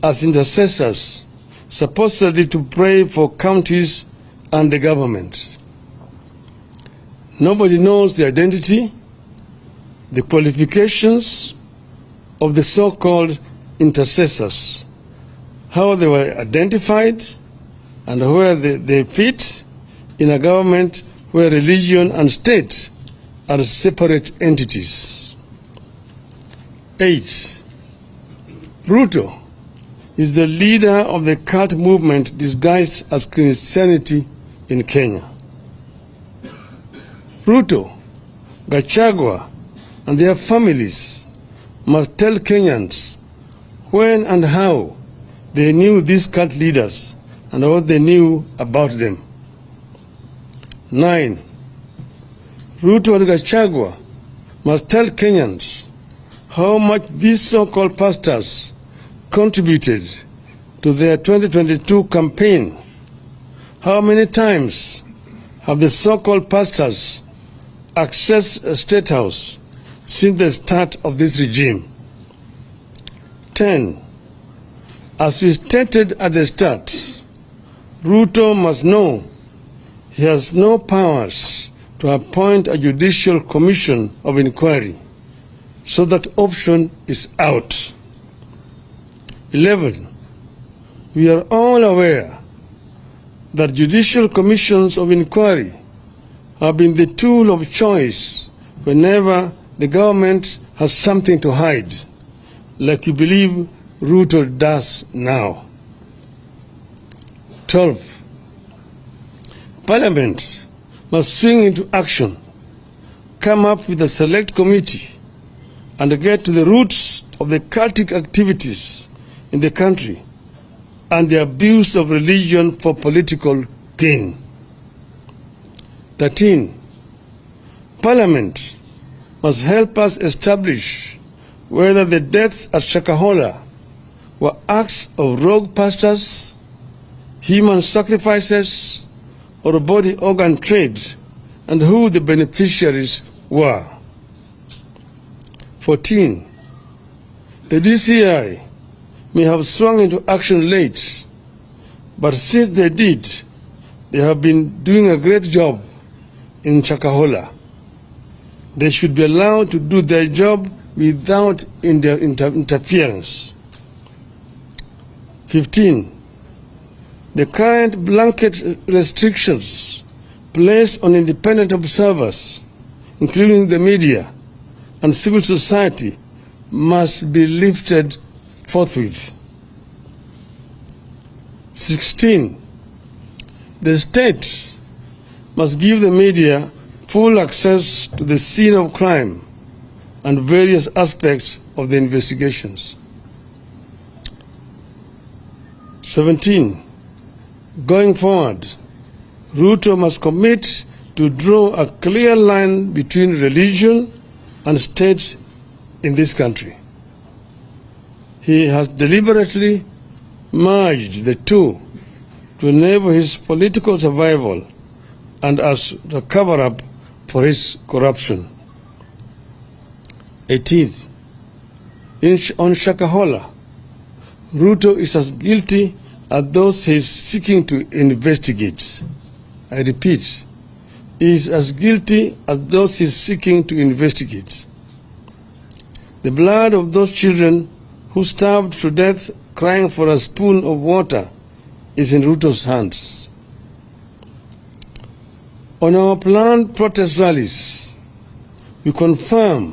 as intercessors, supposedly to pray for counties and the government. Nobody knows the identity, the qualifications of the so-called intercessors, how they were identified, and where they fit in a government where religion and state are separate entities. 8. Ruto is the leader of the cult movement disguised as Christianity in Kenya. Ruto, Gachagua, and their families must tell Kenyans when and how they knew these cult leaders and what they knew about them. 9. Ruto and Gachagua must tell Kenyans how much these so-called pastors contributed to their 2022 campaign. How many times have the so-called pastors accessed a state house since the start of this regime? 10. As we stated at the start, Ruto must know he has no powers to appoint a judicial commission of inquiry, so that option is out. 11. We are all aware that judicial commissions of inquiry have been the tool of choice whenever the government has something to hide, like you believe Ruto does now. 12. Parliament must swing into action, come up with a select committee, and get to the roots of the cultic activities in the country and the abuse of religion for political gain. 13. Parliament must help us establish whether the deaths at Shakahola were acts of rogue pastors, human sacrifices, or body organ trade, and who the beneficiaries were. 14. The DCI may have swung into action late, but since they did, they have been doing a great job in Shakahola. They should be allowed to do their job without interference. 15. The current blanket restrictions placed on independent observers, including the media and civil society, must be lifted forthwith. 16. The state must give the media full access to the scene of crime and various aspects of the investigations. 17. Going forward, Ruto must commit to draw a clear line between religion and state in this country. He has deliberately merged the two to enable his political survival and as a cover-up for his corruption. 18th, on Shakahola, Ruto is as guilty as those he is seeking to investigate. I repeat, he is as guilty as those he is seeking to investigate. The blood of those children who starved to death crying for a spoon of water is in Ruto's hands. On our planned protest rallies, we confirm